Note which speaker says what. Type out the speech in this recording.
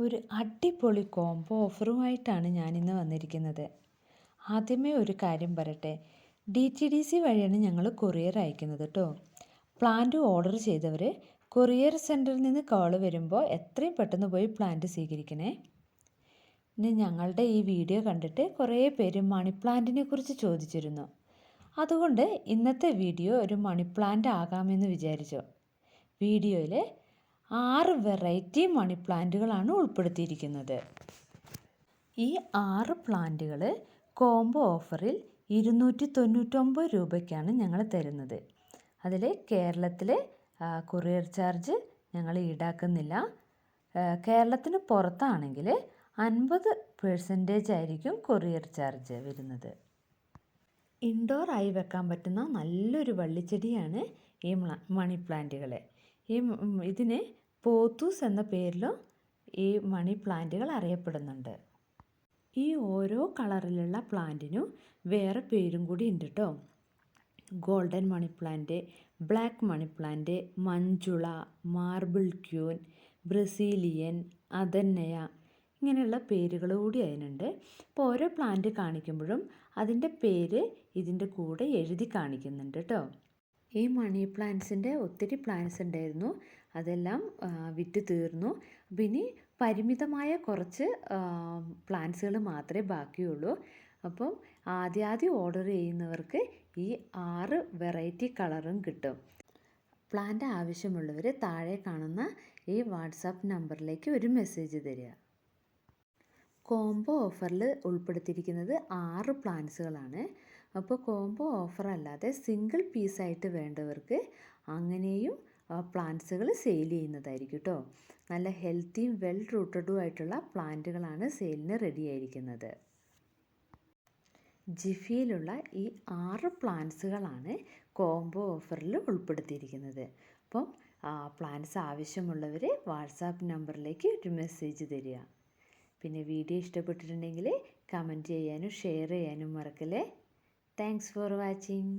Speaker 1: ഒരു അടിപൊളി കോംബോ ഓഫറുമായിട്ടാണ് ഞാനിന്ന് വന്നിരിക്കുന്നത്. ആദ്യമേ ഒരു കാര്യം പറയട്ടെ, DTDC വഴിയാണ് ഞങ്ങൾ കൊറിയർ അയക്കുന്നത് കേട്ടോ. പ്ലാന്റ് ഓർഡർ ചെയ്തവർ കൊറിയർ സെൻറ്ററിൽ നിന്ന് കോൾ വരുമ്പോൾ എത്രയും പെട്ടെന്ന് പോയി പ്ലാന്റ് സ്വീകരിക്കണേ. ഇനി ഞങ്ങളുടെ ഈ വീഡിയോ കണ്ടിട്ട് കുറേ പേര് മണി പ്ലാന്റിനെ കുറിച്ച് ചോദിച്ചിരുന്നു. അതുകൊണ്ട് ഇന്നത്തെ വീഡിയോ ഒരു മണി പ്ലാന്റ് ആകാമെന്ന് വിചാരിച്ചു. വീഡിയോയിൽ 6 വെറൈറ്റി മണി പ്ലാന്റുകളാണ് ഉൾപ്പെടുത്തിയിരിക്കുന്നത്. ഈ 6 പ്ലാന്റുകൾ കോംബോ ഓഫറിൽ 299 രൂപയ്ക്കാണ് ഞങ്ങൾ തരുന്നത്. അതിൽ കേരളത്തിലെ കൊറിയർ ചാർജ് ഞങ്ങൾ ഈടാക്കുന്നില്ല. കേരളത്തിന് പുറത്താണെങ്കിൽ 50% ആയിരിക്കും കൊറിയർ ചാർജ് വരുന്നത്. ഇൻഡോർ ആയി വെക്കാൻ പറ്റുന്ന നല്ലൊരു വള്ളിച്ചെടിയാണ് ഈ മണി പ്ലാന്റുകൾ. ഇതിന് പോത്തൂസ് എന്ന പേരിലും ഈ മണി പ്ലാന്റുകൾ അറിയപ്പെടുന്നുണ്ട്. ഈ ഓരോ കളറിലുള്ള പ്ലാന്റിനും വേറെ പേരും കൂടി ഉണ്ട് കേട്ടോ. Golden money plant, black money plant, Manjula, marble queen, Brazilian, അദന്നയ, ഇങ്ങനെയുള്ള പേരുകൾ കൂടി അതിനുണ്ട്. അപ്പോൾ ഓരോ പ്ലാന്റ് കാണിക്കുമ്പോഴും അതിൻ്റെ പേര് ഇതിൻ്റെ കൂടെ എഴുതി കാണിക്കുന്നുണ്ട് കേട്ടോ. ഈ മണി പ്ലാന്റ്സിൻ്റെ ഒത്തിരി പ്ലാന്റ്സ് ഉണ്ടായിരുന്നു, അതെല്ലാം വിറ്റ് തീർന്നു. പിന്നെ പരിമിതമായ കുറച്ച് പ്ലാന്റ്സുകൾ മാത്രമേ ബാക്കിയുള്ളൂ. അപ്പം ആദ്യം ഓർഡർ ചെയ്യുന്നവർക്ക് ഈ 6 വെറൈറ്റി കളറും കിട്ടും. പ്ലാന്റ് ആവശ്യമുള്ളവർ താഴെ കാണുന്ന ഈ വാട്സാപ്പ് നമ്പറിലേക്ക് ഒരു മെസ്സേജ് തരിക. കോംബോ ഓഫറിൽ ഉൾപ്പെടുത്തിയിരിക്കുന്നത് 6 പ്ലാന്റ്സുകളാണ്. അപ്പോൾ കോംബോ ഓഫർ അല്ലാതെ സിംഗിൾ പീസായിട്ട് വേണ്ടവർക്ക് അങ്ങനെയും പ്ലാന്റ്സുകൾ സെയിൽ ചെയ്യുന്നതായിരിക്കും കേട്ടോ. നല്ല ഹെൽത്തിയും വെൽ റൂട്ടഡും ആയിട്ടുള്ള പ്ലാന്റുകളാണ് സെയിലിന് റെഡി ആയിരിക്കുന്നത്. ജിഫിയിലുള്ള ഈ 6 പ്ലാന്റ്സുകളാണ് കോംബോ ഓഫറിൽ ഉൾപ്പെടുത്തിയിരിക്കുന്നത്. അപ്പം പ്ലാന്റ്സ് ആവശ്യമുള്ളവർ വാട്സാപ്പ് നമ്പറിലേക്ക് ഒരു മെസ്സേജ് തരിക. പിന്നെ വീഡിയോ ഇഷ്ടപ്പെട്ടിട്ടുണ്ടെങ്കിൽ കമൻറ്റ് ചെയ്യാനും ഷെയർ ചെയ്യാനും മറക്കല്ലേ. Thanks for watching.